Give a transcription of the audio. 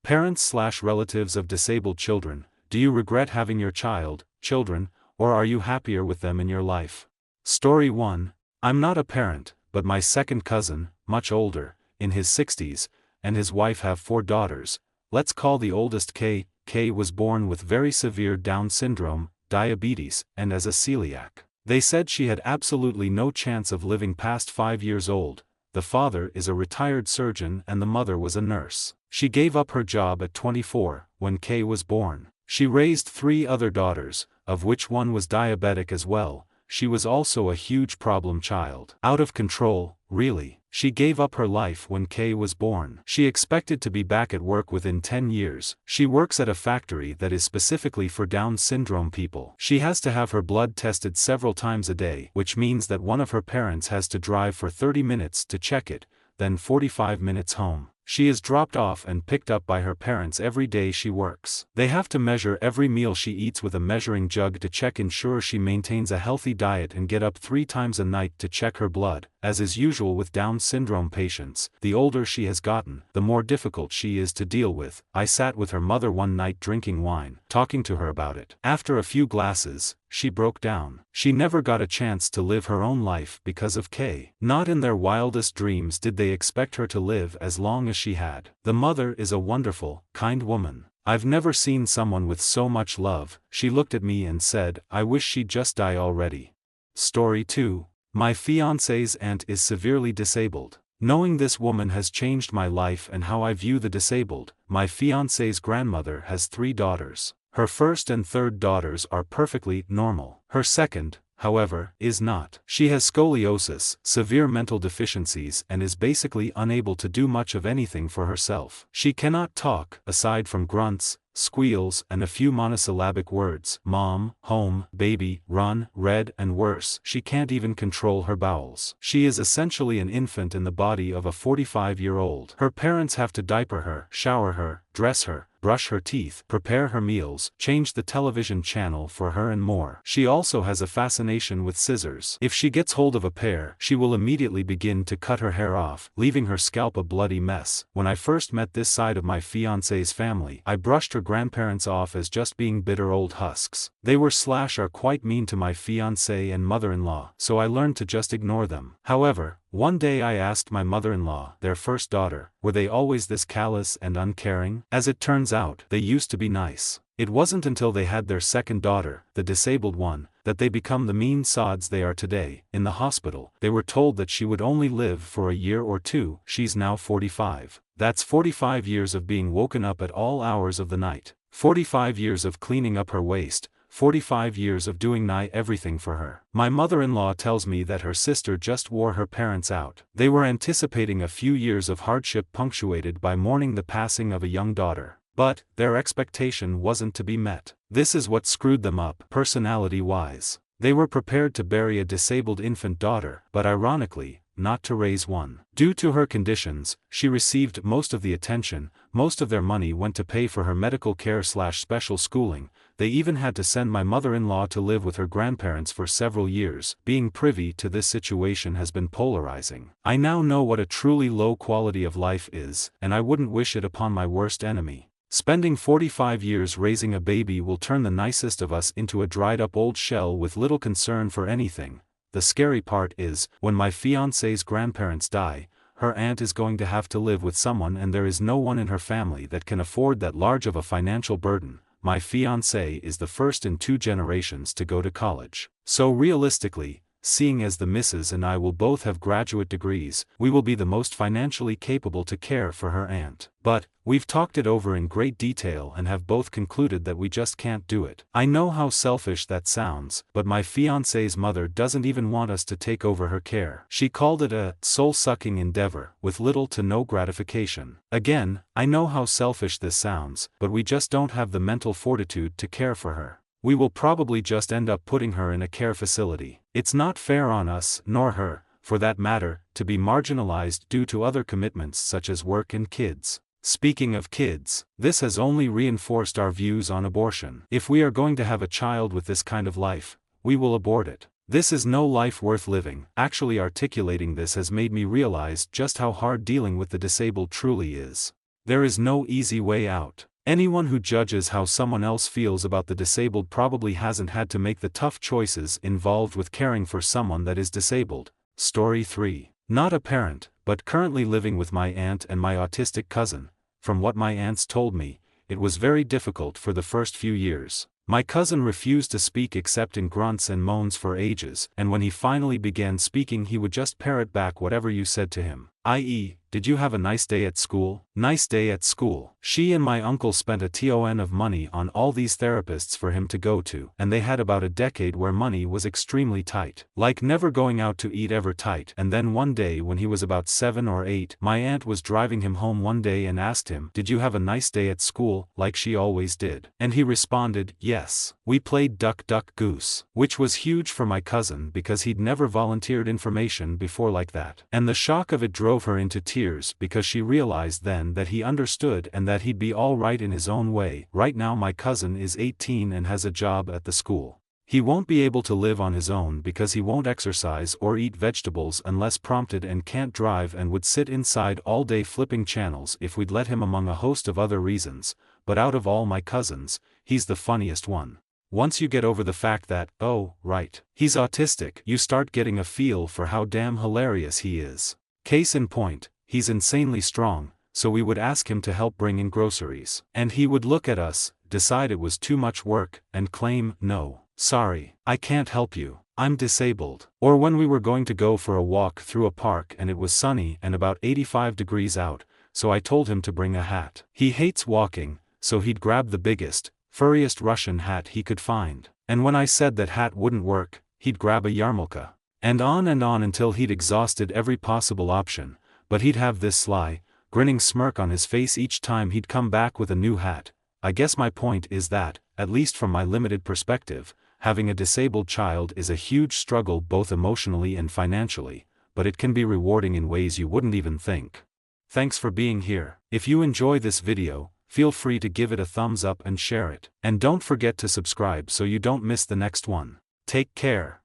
Parents/relatives of disabled children, do you regret having your children, or are you happier with them in your life? Story 1. I'm not a parent, but my second cousin, much older, in his 60s, and his wife have 4 daughters. Let's call the oldest Kay. Kay was born with very severe Down syndrome, diabetes, and as a celiac. They said she had absolutely no chance of living past 5 years old. The father is a retired surgeon and the mother was a nurse. She gave up her job at 24, when Kay was born. She raised 3 other daughters, of which one was diabetic as well. She was also a huge problem child. Out of control, really. She gave up her life when Kay was born. She expected to be back at work within 10 years. She works at a factory that is specifically for Down syndrome people. She has to have her blood tested several times a day, which means that one of her parents has to drive for 30 minutes to check it, then 45 minutes home. She is dropped off and picked up by her parents every day she works. They have to measure every meal she eats with a measuring jug to ensure she maintains a healthy diet and get up 3 times a night to check her blood. As is usual with Down syndrome patients, the older she has gotten, the more difficult she is to deal with. I sat with her mother one night drinking wine, talking to her about it. After a few glasses, she broke down. She never got a chance to live her own life because of Kay. Not in their wildest dreams did they expect her to live as long as she had. The mother is a wonderful, kind woman. I've never seen someone with so much love. She looked at me and said, "I wish she'd just die already." Story 2. My fiancé's aunt is severely disabled. Knowing this woman has changed my life and how I view the disabled. My fiancé's grandmother has 3 daughters. Her first and third daughters are perfectly normal. Her second, however, is not. She has scoliosis, severe mental deficiencies, and is basically unable to do much of anything for herself. She cannot talk, aside from grunts, squeals, and a few monosyllabic words: mom, home, baby, run, red, and worse. She can't even control her bowels. She is essentially an infant in the body of a 45-year-old. Her parents have to diaper her, shower her, dress her, brush her teeth, prepare her meals, change the television channel for her and more. She also has a fascination with scissors. If she gets hold of a pair, she will immediately begin to cut her hair off, leaving her scalp a bloody mess. When I first met this side of my fiancé's family, I brushed her grandparents off as just being bitter old husks. They are quite mean to my fiancé and mother-in-law, so I learned to just ignore them. However, one day I asked my mother-in-law, their first daughter, were they always this callous and uncaring? As it turns out, they used to be nice. It wasn't until they had their second daughter, the disabled one, that they become the mean sods they are today. In the hospital, they were told that she would only live for a year or 2. She's now 45. That's 45 years of being woken up at all hours of the night. 45 years of cleaning up her waste. 45 years of doing nigh everything for her. My mother-in-law tells me that her sister just wore her parents out. They were anticipating a few years of hardship punctuated by mourning the passing of a young daughter. But, their expectation wasn't to be met. This is what screwed them up, personality-wise. They were prepared to bury a disabled infant daughter, but ironically, not to raise one. Due to her conditions, she received most of the attention. Most of their money went to pay for her medical care/special schooling. They even had to send my mother-in-law to live with her grandparents for several years. Being privy to this situation has been polarizing. I now know what a truly low quality of life is, and I wouldn't wish it upon my worst enemy. Spending 45 years raising a baby will turn the nicest of us into a dried-up old shell with little concern for anything. The scary part is, when my fiancé's grandparents die, her aunt is going to have to live with someone, and there is no one in her family that can afford that large of a financial burden. My fiancé is the first in 2 generations to go to college. So realistically, seeing as the missus and I will both have graduate degrees, we will be the most financially capable to care for her aunt. But, we've talked it over in great detail and have both concluded that we just can't do it. I know how selfish that sounds, but my fiancé's mother doesn't even want us to take over her care. She called it a soul-sucking endeavor, with little to no gratification. Again, I know how selfish this sounds, but we just don't have the mental fortitude to care for her. We will probably just end up putting her in a care facility. It's not fair on us, nor her, for that matter, to be marginalized due to other commitments such as work and kids. Speaking of kids, this has only reinforced our views on abortion. If we are going to have a child with this kind of life, we will abort it. This is no life worth living. Actually articulating this has made me realize just how hard dealing with the disabled truly is. There is no easy way out. Anyone who judges how someone else feels about the disabled probably hasn't had to make the tough choices involved with caring for someone that is disabled. Story 3. Not a parent, but currently living with my aunt and my autistic cousin. From what my aunts told me, it was very difficult for the first few years. My cousin refused to speak except in grunts and moans for ages, and when he finally began speaking he would just parrot back whatever you said to him, i.e., "Did you have a nice day at school?" Nice day at school. She and my uncle spent a ton of money on all these therapists for him to go to, and they had about a decade where money was extremely tight. Like never going out to eat ever tight. And then one day when he was about 7 or 8, my aunt was driving him home one day and asked him, "Did you have a nice day at school?" like she always did. And he responded, "Yes. We played duck duck goose." Which was huge for my cousin because he'd never volunteered information before like that. And the shock of it drove her into tears because she realized then that he understood and that he'd be all right in his own way. Right now my cousin is 18 and has a job at the school. He won't be able to live on his own because he won't exercise or eat vegetables unless prompted and can't drive and would sit inside all day flipping channels if we'd let him, among a host of other reasons. But out of all my cousins, he's the funniest one. Once you get over the fact that, oh, right, he's autistic, you start getting a feel for how damn hilarious he is. Case in point, he's insanely strong, so we would ask him to help bring in groceries. And he would look at us, decide it was too much work, and claim, "No, sorry, I can't help you, I'm disabled." Or when we were going to go for a walk through a park and it was sunny and about 85 degrees out, so I told him to bring a hat. He hates walking, so he'd grab the biggest, furriest Russian hat he could find. And when I said that hat wouldn't work, he'd grab a yarmulke. And on until he'd exhausted every possible option. But he'd have this sly, grinning smirk on his face each time he'd come back with a new hat. I guess my point is that, at least from my limited perspective, having a disabled child is a huge struggle both emotionally and financially, but it can be rewarding in ways you wouldn't even think. Thanks for being here. If you enjoy this video, feel free to give it a thumbs up and share it. And don't forget to subscribe so you don't miss the next one. Take care.